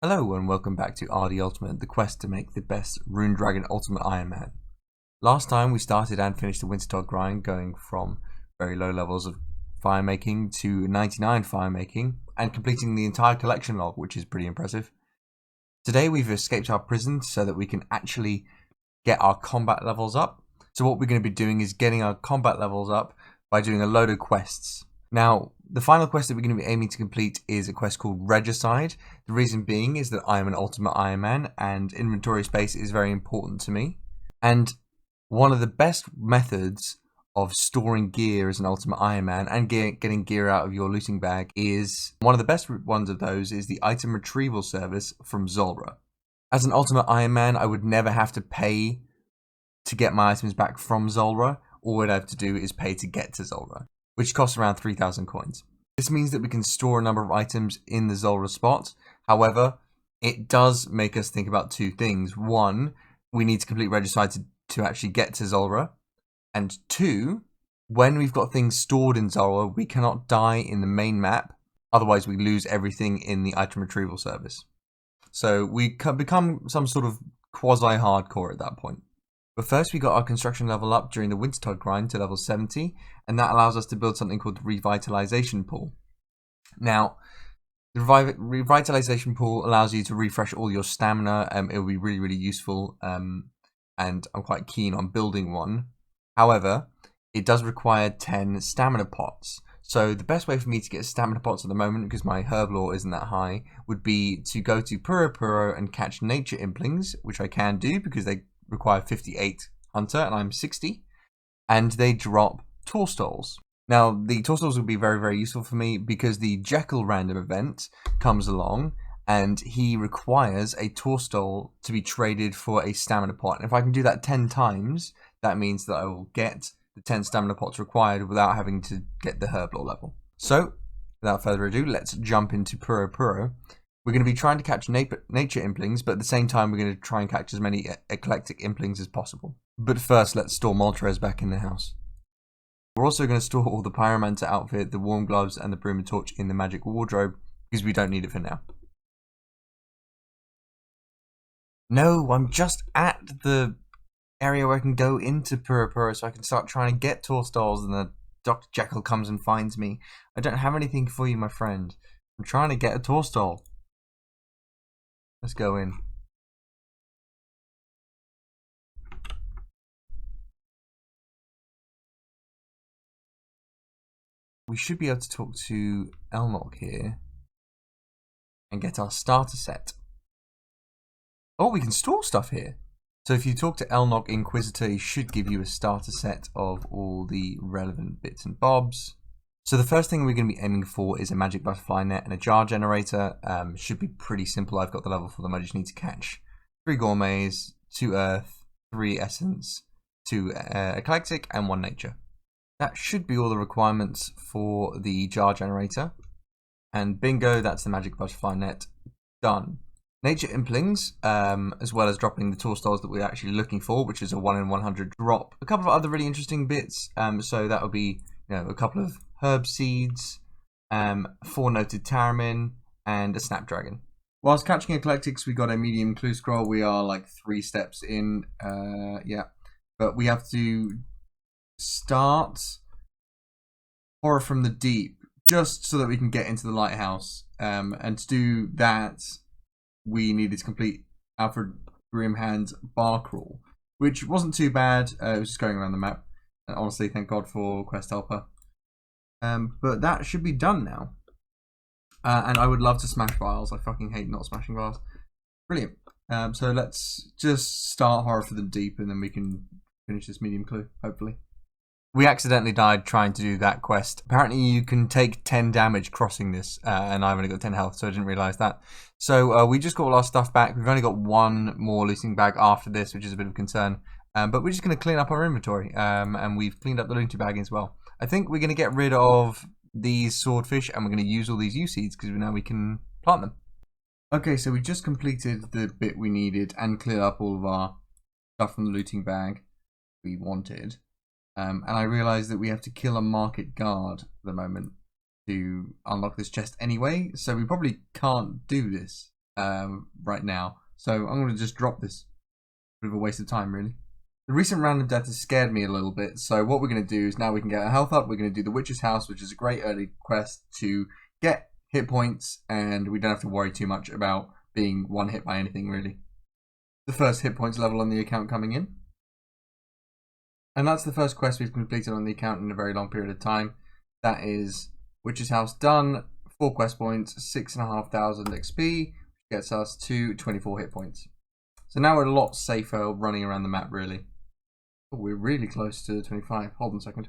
Hello and welcome back to RD Ultimate, the quest to make the best Rune Dragon Ultimate Ironman. Last time we started and finished the Wintertide grind, going from very low levels of fire making to 99 fire making and completing the entire collection log, which is pretty impressive. Today we've escaped our prison so that we can actually get our combat levels up. So what we're going to be doing is getting our combat levels up by doing a load of quests. Now, the final quest that we're going to be aiming to complete is a quest called Regicide. The reason being is that I am an Ultimate Ironman and inventory space is very important to me. And one of the best methods of storing gear as an Ultimate Ironman and getting gear out of your looting bag is, one of the best ones of those is the item retrieval service from Zulrah. As an Ultimate Ironman, I would never have to pay to get my items back from Zulrah. All I'd have to do is pay to get to Zulrah, which costs around 3,000 coins. This means that we can store a number of items in the Zulrah spot. However, it does make us think about two things. One, we need to complete Regicide to actually get to Zulrah. And two, when we've got things stored in Zulrah, we cannot die in the main map. Otherwise, we lose everything in the item retrieval service. So we can become some sort of quasi-hardcore at that point. But first we got our construction level up during the Wintertide grind to level 70, and that allows us to build something called the Revitalization Pool. Now, the Revitalization Pool allows you to refresh all your stamina. It will be really, really useful, and I'm quite keen on building one. However, it does require 10 stamina pots. So the best way for me to get stamina pots at the moment, because my herb lore isn't that high, would be to go to Puro and catch nature implings, which I can do because they require 58 hunter and I'm 60, and they drop Torstalls. Now the Torstalls will be very, very useful for me because the Jekyll random event comes along and he requires a Torstall to be traded for a stamina pot, and if I can do that 10 times, that means that I will get the 10 stamina pots required without having to get the herb lore level. So without further ado, let's jump into Puro. We're going to be trying to catch nature implings, but at the same time we're going to try and catch as many eclectic implings as possible. But first, let's store Moltres back in the house. We're also going to store all the Pyromancer outfit, the warm gloves, and the broom and torch in the magic wardrobe, because we don't need it for now. No, I'm just at the area where I can go into Puro so I can start trying to get Torstalls, and the Dr. Jekyll comes and finds me. I don't have anything for you, my friend. I'm trying to get a Torstall. Let's go in. We should be able to talk to Elnock here and get our starter set. Oh, we can store stuff here. So if you talk to Elnock Inquisitor, he should give you a starter set of all the relevant bits and bobs. So the first thing we're going to be aiming for is a magic butterfly net and a jar generator. Should be pretty simple. I've got the level for them. I just need to catch 3 gourmets, 2 earth, 3 essence, 2 eclectic, and 1 nature. That should be all the requirements for the jar generator. And bingo, that's the magic butterfly net done. Nature implings, as well as dropping the Torstalls that we're actually looking for, which is a 1 in 100 drop. A couple of other really interesting bits. So that would be, a couple of herb seeds, 4 noted Taramin, and a snapdragon. Whilst catching eclectics, we got a medium clue scroll. We are like 3 steps in, but we have to start Horror from the Deep just so that we can get into the lighthouse. And to do that, we needed to complete Alfred Grimhand's bar crawl, which wasn't too bad. It was just going around the map. And honestly, thank God for Quest Helper. But that should be done now. And I would love to smash vials. I fucking hate not smashing vials. Brilliant. So let's just start Horror for the Deep and then we can finish this medium clue, hopefully. We accidentally died trying to do that quest. Apparently you can take 10 damage crossing this, and I've only got 10 health, so I didn't realise that. So we just got all our stuff back. We've only got 1 more looting bag after this, which is a bit of a concern. But we're just going to clean up our inventory, and we've cleaned up the looting bag as well. I think we're going to get rid of these swordfish, and we're going to use all these yew seeds, because now we can plant them. Okay, so we just completed the bit we needed, and cleared up all of our stuff from the looting bag we wanted. And I realised that we have to kill a market guard at the moment to unlock this chest anyway, so we probably can't do this. right now. So I'm going to just drop this. Bit of a waste of time, really. The recent random death has scared me a little bit, so what we're going to do is now we can get our health up, we're going to do the Witch's House, which is a great early quest to get hit points, and we don't have to worry too much about being one hit by anything, really. The first hit points level on the account coming in. And that's the first quest we've completed on the account in a very long period of time. That is Witch's House done, 4 quest points, 6,500 XP, gets us to 24 hit points. So now we're a lot safer running around the map, really. Oh, we're really close to 25. Hold on a second.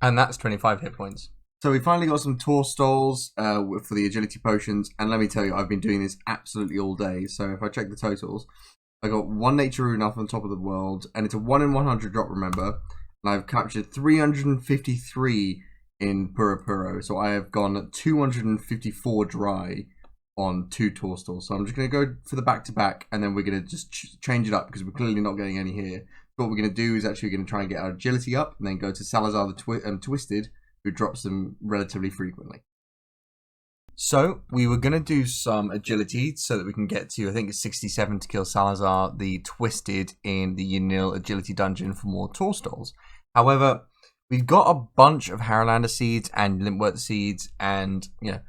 And that's 25 hit points. So we finally got some tour stalls for the agility potions. And let me tell you, I've been doing this absolutely all day. So if I check the totals, I got 1 nature rune off on top of the world. And it's a 1 in 100 drop, remember. And I've captured 353 in Puro. So I have gone 254 dry on 2 tour stalls. So I'm just going to go for the back-to-back. And then we're going to just change it up because we're clearly not getting any here. What we're going to do is actually going to try and get our agility up and then go to Salazar the Twisted, who drops them relatively frequently. So we were going to do some agility so that we can get to, I think it's 67 to kill Salazar the Twisted in the Yanil agility dungeon for more tour stalls. However, we've got a bunch of Harrowlander seeds and Limpwort seeds and, you know,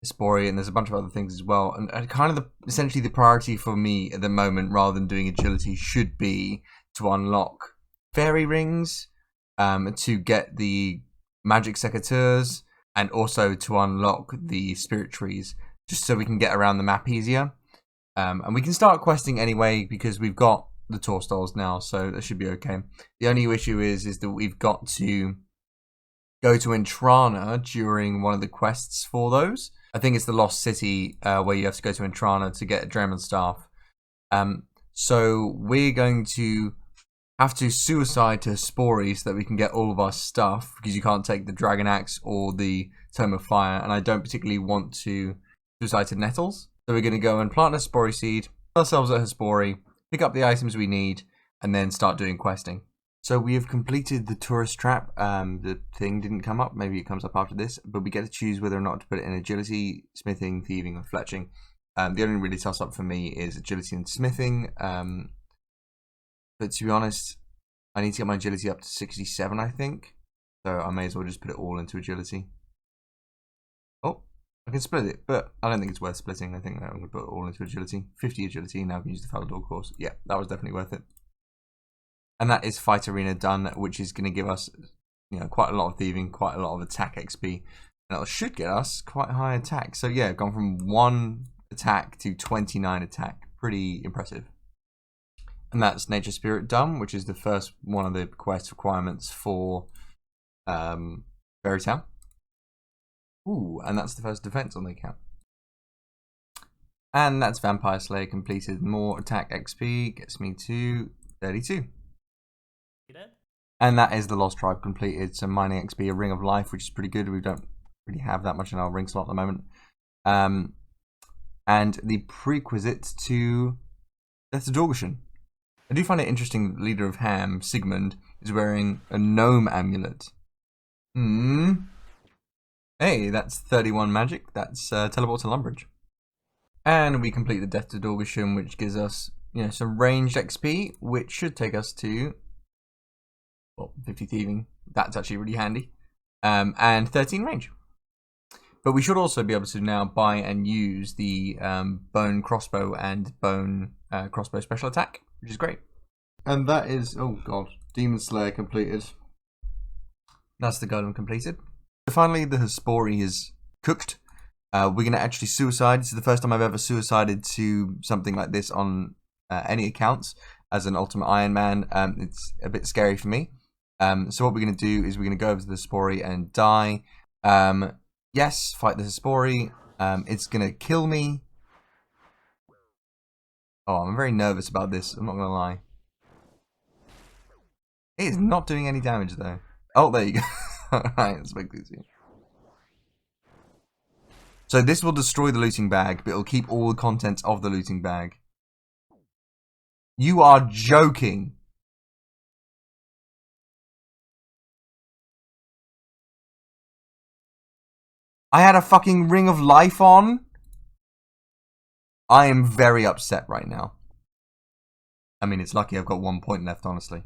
Spory, and there's a bunch of other things as well. And kind of essentially the priority for me at the moment, rather than doing agility, should be to unlock fairy rings, to get the magic secateurs, and also to unlock the spirit trees, just so we can get around the map easier. And we can start questing anyway because we've got the tour stalls now, so that should be okay. The only issue is that we've got to go to Intrana during one of the quests for those. I think it's the Lost City where you have to go to Intrana to get a Dremon Staff. So we're going to have to suicide to Spory so that we can get all of our stuff, because you can't take the Dragon Axe or the Tome of Fire, and I don't particularly want to suicide to Nettles. So we're going to go and plant a Spory seed, put ourselves at Spory, pick up the items we need, and then start doing questing. So we have completed the tourist trap. The thing didn't come up. Maybe it comes up after this, but we get to choose whether or not to put it in agility, smithing, thieving, or fletching. The only really toss up for me is agility and smithing. But to be honest, I need to get my agility up to 67, I think. So I may as well just put it all into agility. Oh, I can split it, but I don't think it's worth splitting. I think that I'm going to put it all into agility. 50 agility, now I can use the Falador course. Yeah, that was definitely worth it. And that is Fight Arena done, which is going to give us, you know, quite a lot of thieving, quite a lot of attack XP. And that should get us quite high attack. So yeah, gone from 1 attack to 29 attack. Pretty impressive. And that's Nature Spirit done, which is the first one of the quest requirements for Fairy Town. Ooh, and that's the first defense on the account. And that's Vampire Slayer completed. More attack XP gets me to 32. And that is the Lost Tribe completed. Some mining XP, a Ring of Life, which is pretty good. We don't really have that much in our ring slot at the moment. And the prerequisite to Death to Dorgashan. I do find it interesting that the leader of Ham, Sigmund, is wearing a gnome amulet. Hey, that's 31 magic. That's teleport to Lumbridge. And we complete the Death to Dorgashan, which gives us, you know, some ranged XP, which should take us to, well, 50 thieving. That's actually really handy. And 13 range. But we should also be able to now buy and use the bone crossbow and bone crossbow special attack, which is great. And that is, oh god, Demon Slayer completed. That's the golem completed. So finally, the Hespori is cooked. We're going to actually suicide. This is the first time I've ever suicided to something like this on any accounts as an Ultimate Ironman. It's a bit scary for me. So what we're going to do is we're going to go over to the Hespori and die. Yes, fight the Hespori. It's going to kill me. Oh, I'm very nervous about this. I'm not going to lie. It is not doing any damage, though. Oh, there you go. Alright, let's make this. So this will destroy the looting bag, but it'll keep all the contents of the looting bag. You are joking. I had a fucking Ring of Life on? I am very upset right now. I mean, it's lucky I've got 1 point left, honestly.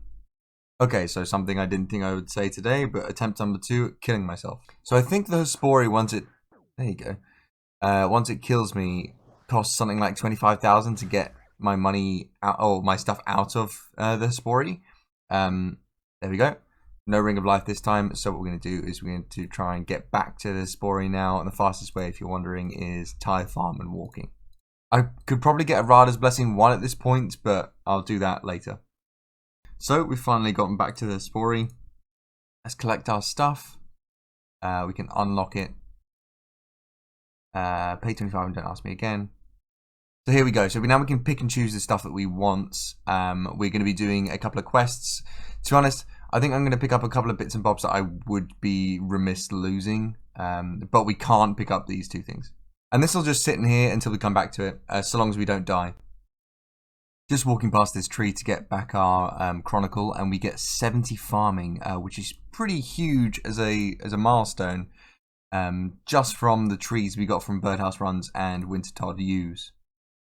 Okay, so something I didn't think I would say today, but attempt number 2, killing myself. So I think the Spory, once it... There you go. Once it kills me, costs something like 25,000 to get my money out, my stuff out of the Spory. There we go. No Ring of Life this time. So what we're going to do is we're going to try and get back to the Spory now. And the fastest way, if you're wondering, is Tithe Farm and walking. I could probably get a Radas Blessing 1 at this point, but I'll do that later. So we've finally gotten back to the Spory. Let's collect our stuff. We can unlock it. Pay 25 and don't ask me again. So here we go. So now we can pick and choose the stuff that we want. We're going to be doing a couple of quests. To be honest, I think I'm going to pick up a couple of bits and bobs that I would be remiss losing. But we can't pick up these 2 things. And this will just sit in here until we come back to it, so long as we don't die. Just walking past this tree to get back our Chronicle, and we get 70 farming, which is pretty huge as a milestone. Just from the trees we got from Birdhouse Runs and Wintertodd Yews.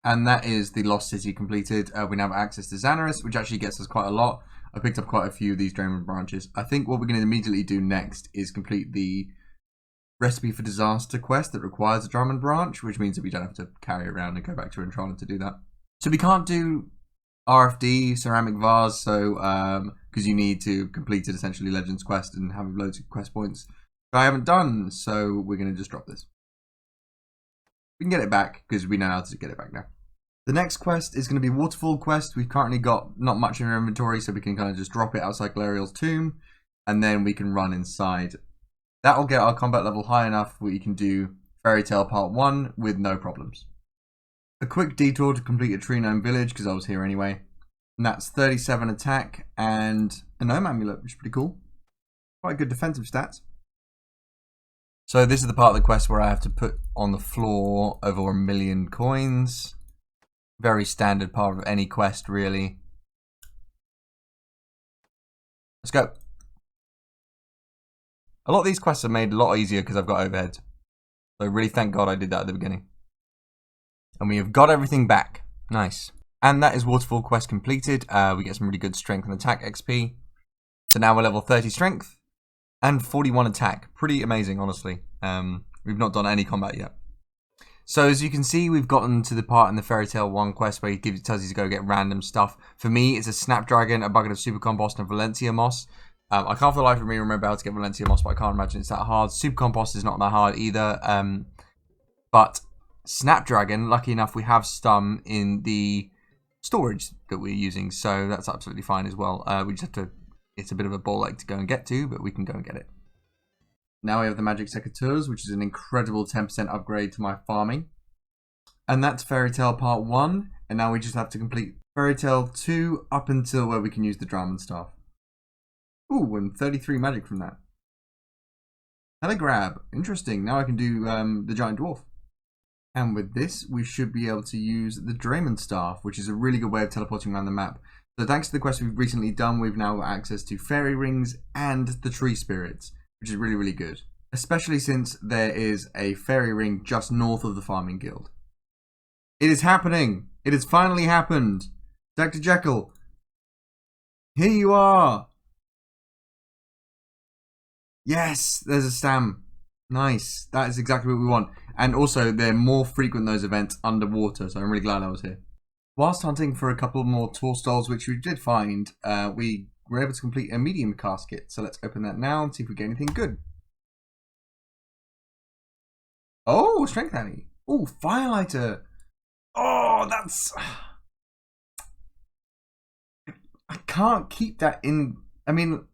And that is the Lost City completed. We now have access to Xanaris, which actually gets us quite a lot. I picked up quite a few of these Draymond branches. I think what we're going to immediately do next is complete the Recipe for Disaster quest that requires a Drummond branch, which means that we don't have to carry around and go back to Infernal to do that. So we can't do RFD, Ceramic Vase, so because you need to complete it, essentially Legends quest and have loads of quest points. I haven't done, so we're going to just drop this. We can get it back because we know how to get it back now. The next quest is going to be Waterfall quest. We've currently got not much in our inventory, so we can kind of just drop it outside Galerial's tomb, and then we can run inside. That'll get our combat level high enough where you can do Fairy Tale Part 1 with no problems. A quick detour to complete a Tree Gnome village because I was here anyway. And that's 37 attack and a Gnome Amulet, which is pretty cool. Quite good defensive stats. So this is the part of the quest where I have to put on the floor over 1 million coins. Very standard part of any quest, really. Let's go. A lot of these quests are made a lot easier because I've got overheads. So really thank God I did that at the beginning. And we have got everything back. Nice. And that is Waterfall quest completed. We get some really good strength and attack XP. So now we're level 30 strength and 41 attack. Pretty amazing, honestly. We've not done any combat yet. So as you can see, we've gotten to the part in the Fairy Tale 1 quest where it tells you to go get random stuff. For me, it's a Snapdragon, a bucket of Super Compost, and Valencia Moss. I can't for the life of me remember how to get Valencia Moss, but I can't imagine it's that hard. Super Compost is not that hard either. But Snapdragon, lucky enough, we have some in the storage that we're using, so that's absolutely fine as well. We just have to, it's a bit of a ball ache to go and get to, but we can go and get it. Now we have the Magic Secateurs, which is an incredible 10% upgrade to my farming. And that's Fairy Tale Part 1, and now we just have to complete Fairy Tale 2 up until where we can use the Drummond Staff. Ooh, and 33 magic from that. Telegrab, interesting. Now I can do the Giant Dwarf. And with this, we should be able to use the Draymond Staff, which is a really good way of teleporting around the map. So thanks to the quest we've recently done, we've now got access to Fairy Rings and the Tree Spirits, which is really, really good. Especially since there is a Fairy Ring just north of the Farming Guild. It is happening! It has finally happened! Dr. Jekyll, here you are! Yes, there's a Stam. Nice. That is exactly what we want. And also, they're more frequent, those events, underwater, so I'm really glad I was here. Whilst hunting for a couple more tour stalls, which we did find, we were able to complete a medium casket. So let's open that now and see if we get anything good. Oh, Strength Annie. Oh, Firelighter. Oh, that's... I can't keep that in... I mean,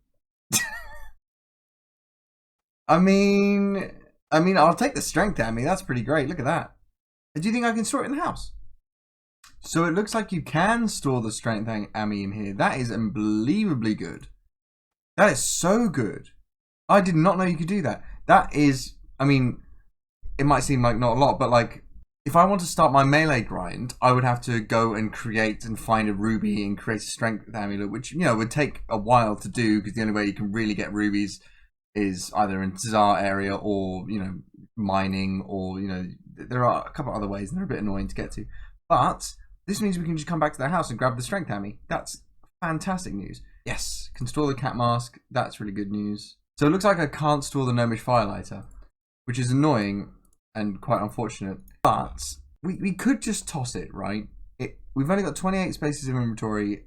I'll take the Strength Annie. That's pretty great. Look at that. Do you think I can store it in the house? So it looks like you can store the Strength Annie in here. That is unbelievably good. That is so good. I did not know you could do that. That is, I mean, it might seem like not a lot, but like, if I want to start my melee grind, I would have to go and create and find a ruby and create a Strength Amulet, which, you know, would take a while to do because the only way you can really get rubies is either in Tsar area or, you know, mining or, you know, there are a couple other ways, and they're a bit annoying to get to. But this means we can just come back to their house and grab the strength hammy. That's fantastic news. Yes, can store the cat mask. That's really good news. So it looks like I can't store the gnomish firelighter, which is annoying and quite unfortunate. But we could just toss it, right? We've only got 28 spaces of inventory,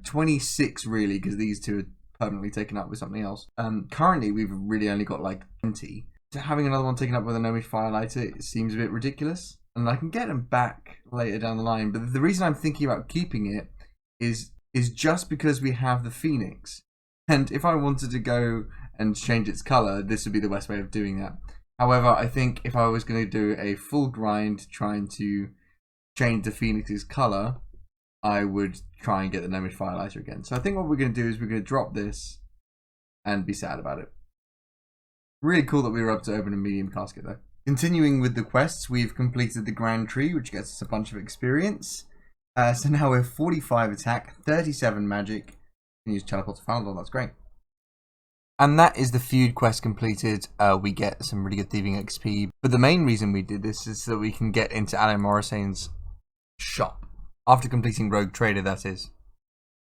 26 really, because these two are permanently taken up with something else. Currently, we've really only got like 20. So having another one taken up with a gnomish firelighter, it seems a bit ridiculous. And I can get them back later down the line. But the reason I'm thinking about keeping it is just because we have the Phoenix. And if I wanted to go and change its color, this would be the best way of doing that. However, I think if I was going to do a full grind trying to change the Phoenix's color, I would try and get the gnomish firelighter again. So I think what we're going to do is we're going to drop this and be sad about it. Really cool that we were able to open a medium casket though. Continuing with the quests, we've completed the Grand Tree, which gets us a bunch of experience. So now we're 45 attack, 37 magic. Can use teleport to Foundor, that's great. And that is the feud quest completed. We get some really good thieving XP. But the main reason we did this is so that we can get into Ali Morasane's shop. After completing Rogue Trader, that is.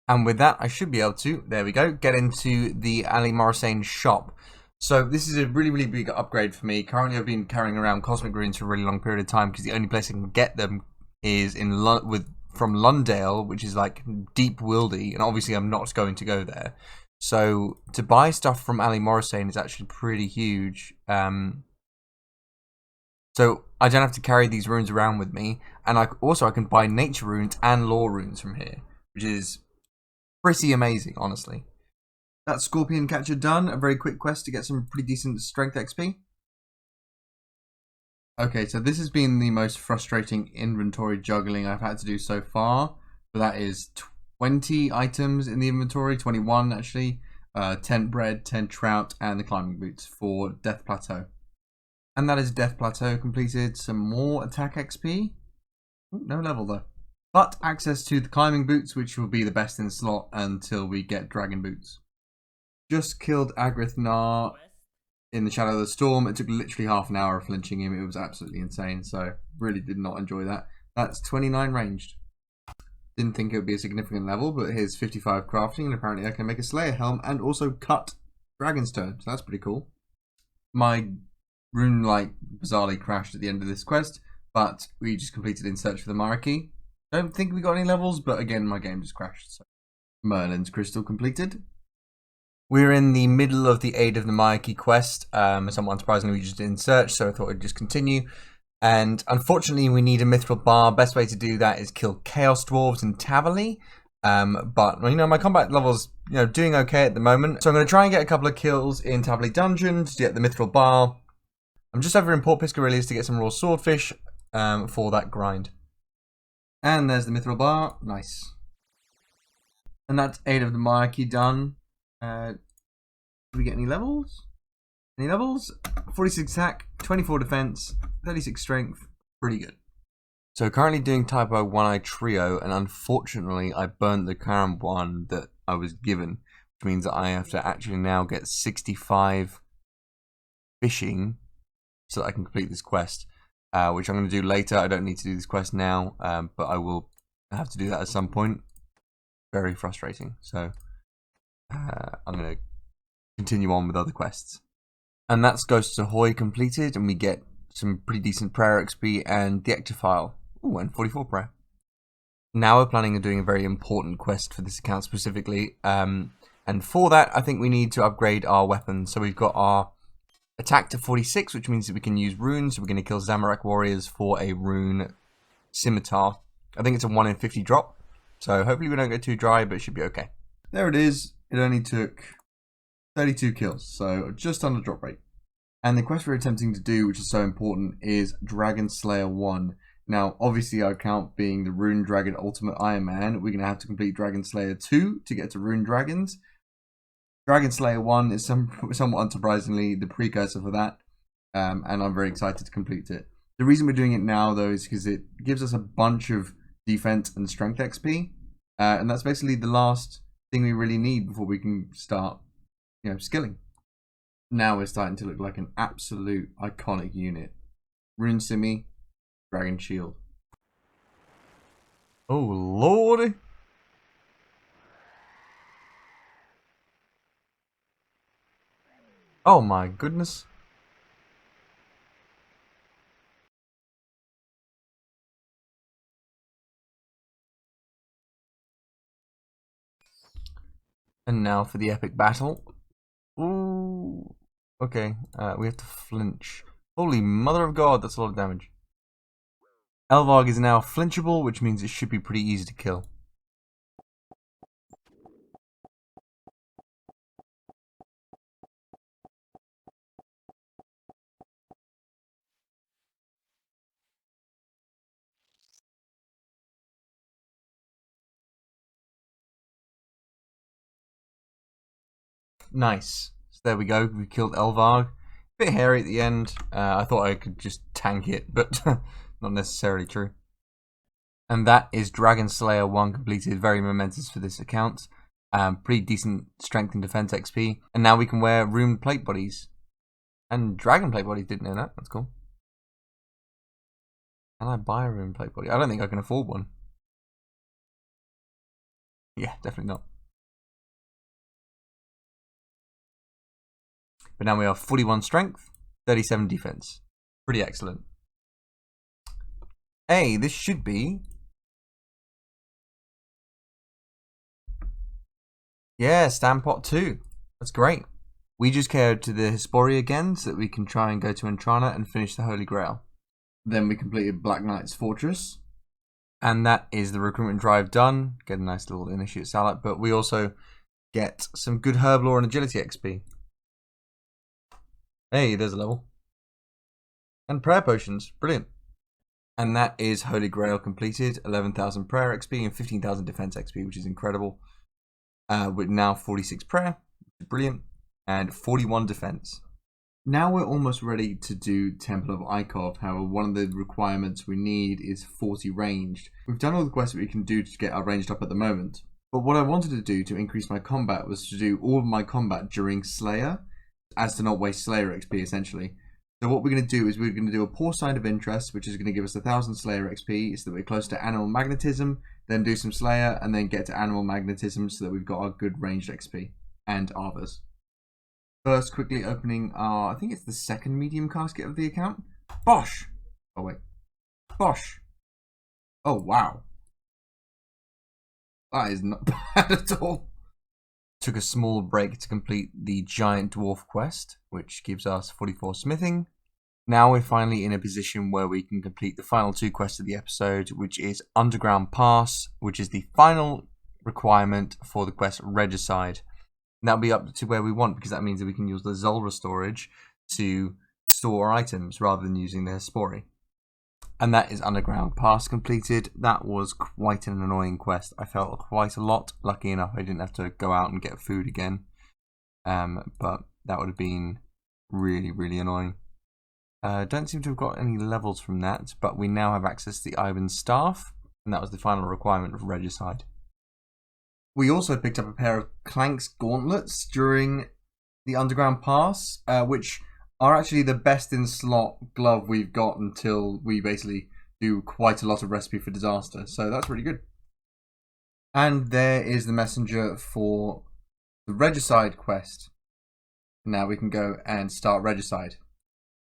And with that, I should be able to, there we go, get into the Ali Morasane shop. So this is a really, really big upgrade for me. Currently, I've been carrying around Cosmic Runes for a really long period of time because the only place I can get them is from Lundale, which is like deep wildy, and obviously I'm not going to go there. So to buy stuff from Ali Morasane is actually pretty huge. So I don't have to carry these runes around with me, and I can buy nature runes and lore runes from here, which is pretty amazing, honestly. That Scorpion Catcher done. A very quick quest to get some pretty decent strength XP. Okay, so this has been the most frustrating inventory juggling I've had to do so far. But that is 20 items in the inventory, 21 actually. 10 bread, 10 trout, and the climbing boots for Death Plateau. And that is Death Plateau completed. Some more attack XP. Ooh, no level though. But access to the climbing boots, which will be the best in slot until we get dragon boots. Just killed Agrith Nar in the Shadow of the Storm. It took literally half an hour of flinching him. It was absolutely insane. So really did not enjoy that. That's 29 ranged. Didn't think it would be a significant level, but here's 55 crafting, and apparently I can make a Slayer helm and also cut Dragonstone. So that's pretty cool. My rune light bizarrely crashed at the end of this quest, but we just completed In Search for the Mara Key. Don't think we got any levels, but again, my game just crashed. So Merlin's Crystal completed. We're in the middle of the Aid of the Myaki quest. Somewhat unsurprisingly, we just did In Search, so I thought I'd just continue. And unfortunately, we need a Mithril Bar. Best way to do that is kill Chaos Dwarves and Tavali. But, my combat level's, doing okay at the moment. So I'm going to try and get a couple of kills in Tavali Dungeon to get the Mithril Bar. I'm just over in Port Piscarilis to get some raw swordfish for that grind. And there's the Mithril Bar. Nice. And that's 8 of the Myaki done. Did we get any levels? Any levels? 46 attack, 24 defense, 36 strength. Pretty good. So currently doing Typo One-Eye Trio, and unfortunately I burnt the current one that I was given, which means that I have to actually now get 65 fishing so that I can complete this quest, which I'm going to do later. I don't need to do this quest now, but I will have to do that at some point. Very frustrating. So I'm going to continue on with other quests. And that's Ghosts Ahoy completed, and we get some pretty decent prayer XP and the Ectofile. Ooh, and 44 prayer. Now we're planning on doing a very important quest for this account specifically. And for that, I think we need to upgrade our weapons. So we've got our attack to 46, which means that we can use runes. So we're going to kill Zamorak warriors for a rune scimitar. I think it's a 1 in 50 drop. So hopefully we don't get too dry, but it should be okay. There it is. It only took 32 kills, so just under drop rate. And the quest we're attempting to do, which is so important, is Dragon Slayer 1. Now, obviously, our account being the Rune Dragon Ultimate Ironman, we're going to have to complete Dragon Slayer 2 to get to Rune Dragons. Dragon Slayer 1 is somewhat unsurprisingly the precursor for that, and I'm very excited to complete it. The reason we're doing it now, though, is because it gives us a bunch of defense and strength XP, and that's basically the last thing we really need before we can start skilling. Now we're starting to look like an absolute iconic unit. Rune Simi, Dragon Shield. Oh, lordy. Oh my goodness. And now for the epic battle. Ooh. Okay, we have to flinch. Holy mother of God, that's a lot of damage. Elvarg is now flinchable, which means it should be pretty easy to kill. Nice. So there we go. We killed Elvarg. Bit hairy at the end. I thought I could just tank it, but not necessarily true. And that is Dragon Slayer 1 completed. Very momentous for this account. Pretty decent strength and defense XP. And now we can wear Rune plate bodies. And Dragon plate bodies, didn't know that. That's cool. Can I buy a Rune plate body? I don't think I can afford one. Yeah, definitely not. But now we have 41 strength, 37 defense. Pretty excellent. Hey, this should be... Yeah, Stampot 2. That's great. We just carried to the Hespori again so that we can try and go to Entrana and finish the Holy Grail. Then we completed Black Knight's Fortress. And that is the recruitment drive done. Get a nice little initiate salad. But we also get some good herb lore and agility XP. Hey, there's a level. And prayer potions. Brilliant. And that is Holy Grail completed. 11,000 prayer XP and 15,000 defense XP, which is incredible. With now 46 prayer. Brilliant. And 41 defense. Now we're almost ready to do Temple of Ikov. However, one of the requirements we need is 40 ranged. We've done all the quests that we can do to get our ranged up at the moment. But what I wanted to do to increase my combat was to do all of my combat during Slayer, as to not waste Slayer XP essentially. So what we're going to do is we're going to do a Poor Sign of Interest, which is going to give us 1,000 Slayer XP so that we're close to Animal Magnetism, then do some Slayer, and then get to Animal Magnetism so that we've got our good ranged XP and Arvas. First, quickly opening our, I think it's the second medium casket of the account. Bosh! Oh wait. Bosh! Oh wow. That is not bad at all. Took a small break to complete the Giant Dwarf quest, which gives us 44 smithing. Now we're finally in a position where we can complete the final two quests of the episode, which is Underground Pass, which is the final requirement for the quest Regicide. And that'll be up to where we want, because that means that we can use the Zulrah storage to store items rather than using the Hespori. And that is Underground Pass completed. That was quite an annoying quest. I felt quite a lot. Lucky enough, I didn't have to go out and get food again. But that would have been really, really annoying. Don't seem to have got any levels from that, but we now have access to the Ivan's Staff, and that was the final requirement of Regicide. We also picked up a pair of Clank's Gauntlets during the Underground Pass, which are actually the best in slot glove we've got until we basically do quite a lot of Recipe for Disaster. So that's really good. And there is the messenger for the Regicide quest. Now we can go and start Regicide.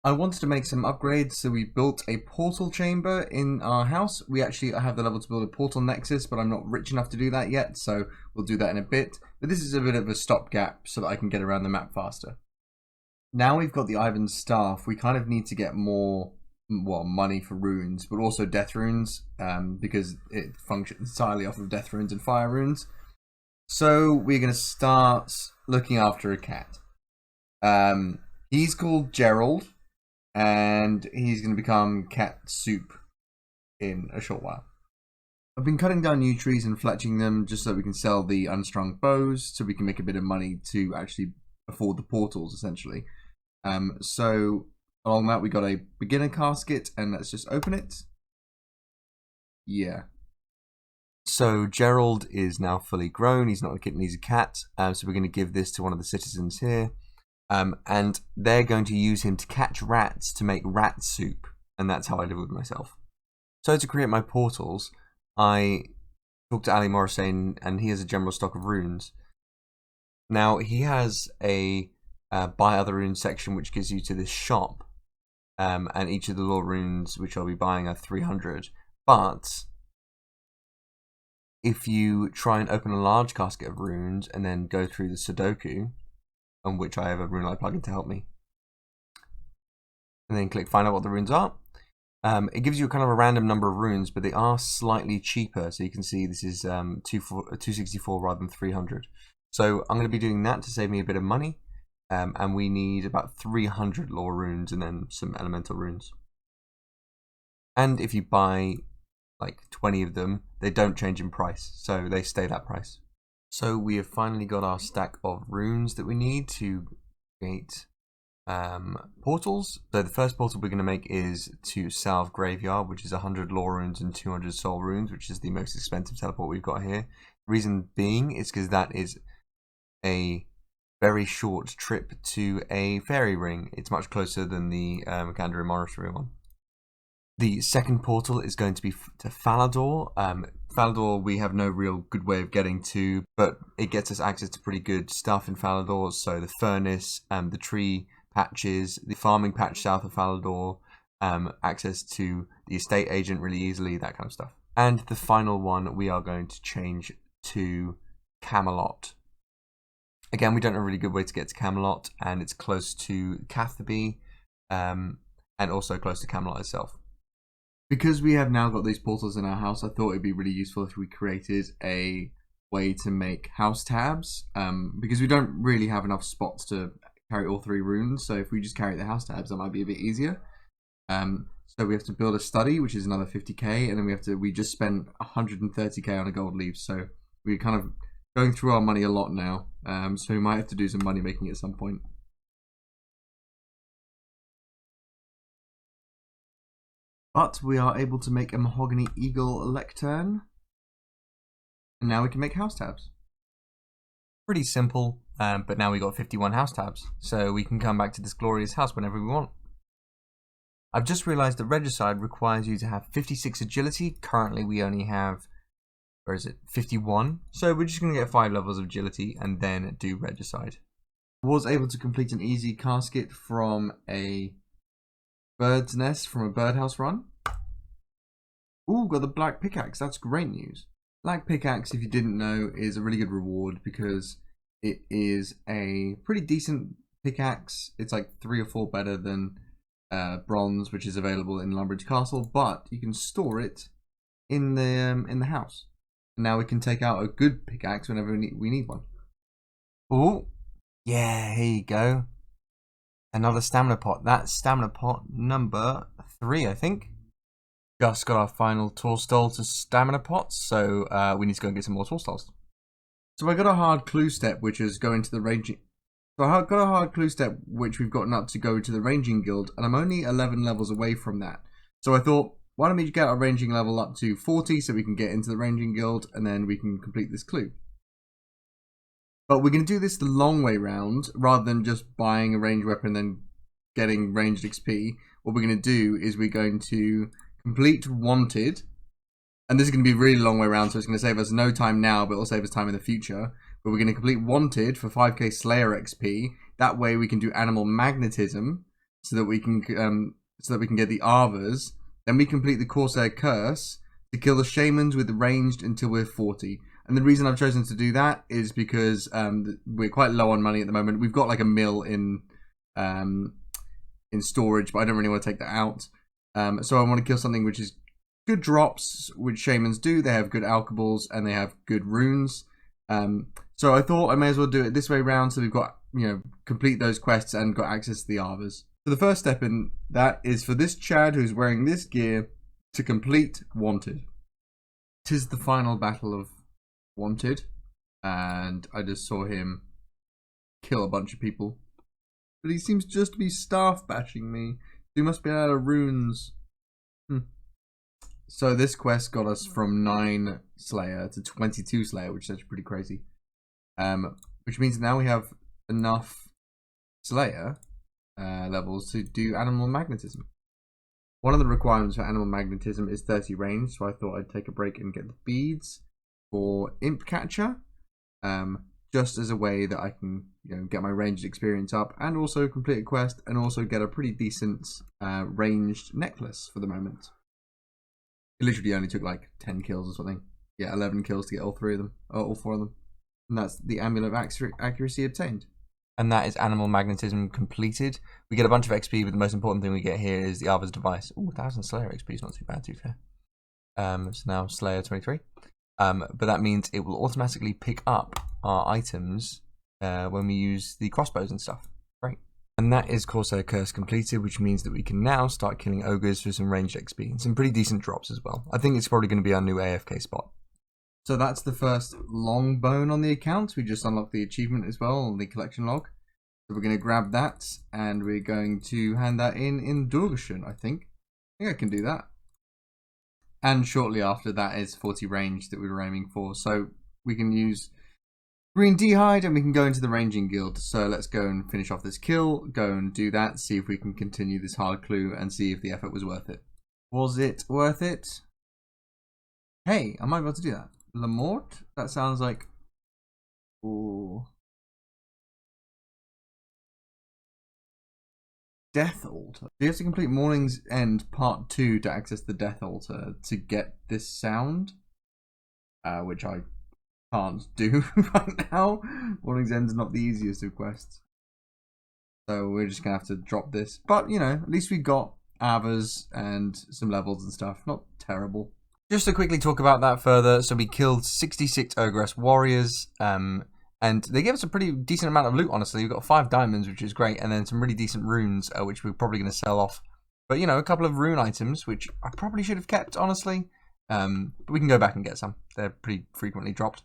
I wanted to make some upgrades, so we built a portal chamber in our house. We actually have the level to build a portal nexus, but I'm not rich enough to do that yet, so we'll do that in a bit. But this is a bit of a stopgap so that I can get around the map faster. Now we've got the Ivan's Staff, we kind of need to get more money for runes, but also death runes, because it functions entirely off of death runes and fire runes. So we're going to start looking after a cat. He's called Gerald. And he's going to become cat soup in a short while. I've been cutting down new trees and fletching them just so we can sell the unstrung bows, so we can make a bit of money to actually afford the portals, essentially. So along that we got a beginner casket, and let's just open it. Yeah. So Gerald is now fully grown. He's not a kitten, he's a cat. So we're going to give this to one of the citizens here. And they're going to use him to catch rats to make rat soup. And that's how I live with myself. So to create my portals, I talked to Ali Morrissey, and he has a general stock of runes. Now he has a buy other runes section which gives you to this shop, and each of the lore runes which I'll be buying are 300. But if you try and open a large casket of runes and then go through the Sudoku, on which I have a RuneLite plugin to help me, and then click find out what the runes are, it gives you kind of a random number of runes, but they are slightly cheaper. So you can see this is 264 rather than 300. So I'm going to be doing that to save me a bit of money, and we need about 300 lore runes and then some elemental runes. And if you buy like 20 of them, they don't change in price, so they stay that price. So we have finally got our stack of runes that we need to create portals. So the first portal we're going to make is to Salve Graveyard, which is 100 lore runes and 200 soul runes, which is the most expensive teleport we've got here. The reason being is because that is a very short trip to a fairy ring. It's much closer than the Kandra Monastery one. The second portal is going to be to Falador. Falador we have no real good way of getting to, but it gets us access to pretty good stuff in Falador. So the furnace, the tree patches, the farming patch south of Falador, access to the estate agent really easily, that kind of stuff. And the final one we are going to change to Camelot. Again, we don't have a really good way to get to Camelot, and it's close to Catherby, and also close to Camelot itself. Because we have now got these portals in our house, I thought it'd be really useful if we created a way to make house tabs, because we don't really have enough spots to carry all 3 runes. So if we just carry the house tabs, that might be a bit easier. So we have to build a study, which is another 50k, and then we just spent 130k on a gold leaf. So we're kind of going through our money a lot now. So we might have to do some money making at some point. But we are able to make a mahogany eagle lectern, and now we can make house tabs. Pretty simple, but now we got 51 house tabs, so we can come back to this glorious house whenever we want. I've just realized that Regicide requires you to have 56 agility. Currently we only have, 51? So we're just going to get 5 levels of agility and then do Regicide. I was able to complete an easy casket from a bird's nest from a birdhouse run. Ooh, got the black pickaxe. That's great news. Black pickaxe, if you didn't know, is a really good reward because it is a pretty decent pickaxe. It's like 3 or 4 better than bronze, which is available in Lumbridge Castle, but you can store it in the house. And now we can take out a good pickaxe whenever we need one. Ooh, yeah, here you go. Another stamina pot. That's stamina pot number 3, I think. Just got our final tool stall to stamina pots, so we need to go and get some more tool stalls. So I got a hard clue step, which is going to the ranging. So I got a hard clue step, which we've gotten up to go to the ranging guild, and I'm only 11 levels away from that. So I thought, why don't we get our ranging level up to 40 so we can get into the ranging guild, and then we can complete this clue. But we're going to do this the long way round, rather than just buying a ranged weapon and then getting ranged XP. What we're going to do is we're going to complete Wanted, and this is going to be a really long way around, so it's going to save us no time now, but it'll save us time in the future. But we're going to complete Wanted for 5k Slayer XP. That way we can do Animal Magnetism, so that we can get the Arvas. Then we complete the Corsair Curse to kill the Shamans with ranged until we're 40. And the reason I've chosen to do that is because we're quite low on money at the moment. We've got like a mil in storage, but I don't really want to take that out. So I want to kill something which is good drops, which Shamans do. They have good alchebles and they have good runes. So I thought I may as well do it this way round, so we've got, complete those quests and got access to the Arvas. So the first step in that is for this Chad who's wearing this gear to complete Wanted. 'Tis the final battle of Wanted, and I just saw him kill a bunch of people. But he seems just to be staff bashing me. He must be out of runes. So this quest got us from 9 Slayer to 22 Slayer, which is actually pretty crazy. Which means now we have enough Slayer levels to do Animal Magnetism. One of the requirements for Animal Magnetism is 30 range, so I thought I'd take a break and get the beads for Imp Catcher, just as a way that I can get my ranged experience up and also complete a quest and also get a pretty decent ranged necklace for the moment. It literally only took like 10 kills or something. Yeah, 11 kills to get all 4 of them. And that's the Amulet of Accuracy obtained. And that is Animal Magnetism completed. We get a bunch of XP, but the most important thing we get here is the Arva's Device. Ooh, 1000 Slayer XP is not too bad, to be fair. So now Slayer 23. But that means it will automatically pick up our items when we use the crossbows and stuff. Great. And that is Corsair Curse completed, which means that we can now start killing ogres for some ranged XP and some pretty decent drops as well. I think it's probably going to be our new AFK spot. So that's the first long bone on the account. We just unlocked the achievement as well on the collection log. So we're going to grab that and we're going to hand that in Durgashan, I think. I think I can do that. And shortly after that is 40 range that we were aiming for. So we can use green D'hide and we can go into the ranging guild. So let's go and finish off this kill, go and do that, see if we can continue this hard clue and see if the effort was worth it. Was it worth it? Hey, I might be able to do that. Lamort? That sounds like... Ooh. Death Altar. You have to complete Morning's End Part 2 to access the Death Altar to get this sound. Which I can't do right now. Morning's End is not the easiest of quests. So we're just going to have to drop this. But, at least we got Avas and some levels and stuff. Not terrible. Just to quickly talk about that further, so we killed 66 Ogress warriors, and they gave us a pretty decent amount of loot, honestly. We got 5 diamonds, which is great, and then some really decent runes, which we're probably going to sell off. But, a couple of rune items, which I probably should have kept, honestly. But we can go back and get some. They're pretty frequently dropped.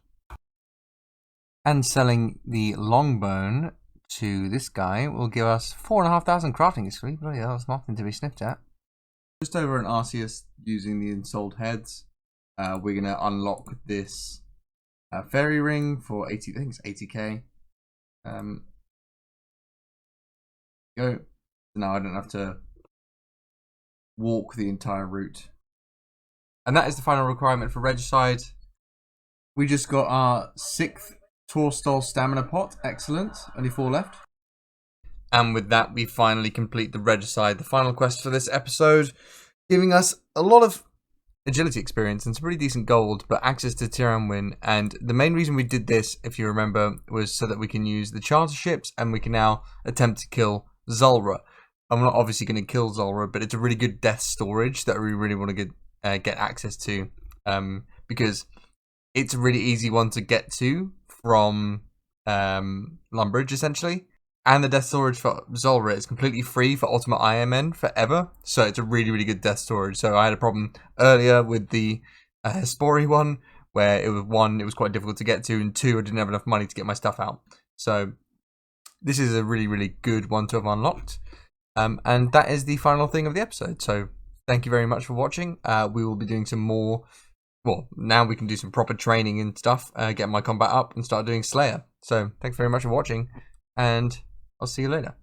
And selling the longbone to this guy will give us 4,500 crafting XP. Bloody hell, that's nothing to be sniffed at. Just over in Arceus, using the Ensouled Heads, we're going to unlock this fairy ring for 80. I think it's 80k. Go. Now I don't have to walk the entire route. And that is the final requirement for Regicide. We just got our 6th Torstol stamina pot. Excellent. Only 4 left. And with that, we finally complete the Regicide, the final quest for this episode, giving us a lot of agility experience and some pretty decent gold, but access to Tiranwyn. And the main reason we did this, if you remember, was so that we can use the charter ships and we can now attempt to kill Zulrah. I'm not obviously going to kill Zulrah, but it's a really good death storage that we really want to get access to, because it's a really easy one to get to from Lumbridge, essentially. And the death storage for Zulrah is completely free for Ultimate Ironman forever. So it's a really, really good death storage. So I had a problem earlier with the Hespori one, where it was 1, it was quite difficult to get to, and 2, I didn't have enough money to get my stuff out. So this is a really, really good one to have unlocked. And that is the final thing of the episode. So thank you very much for watching. We will be doing some more... Well, now we can do some proper training and stuff, get my combat up and start doing Slayer. So thanks very much for watching, and I'll see you later.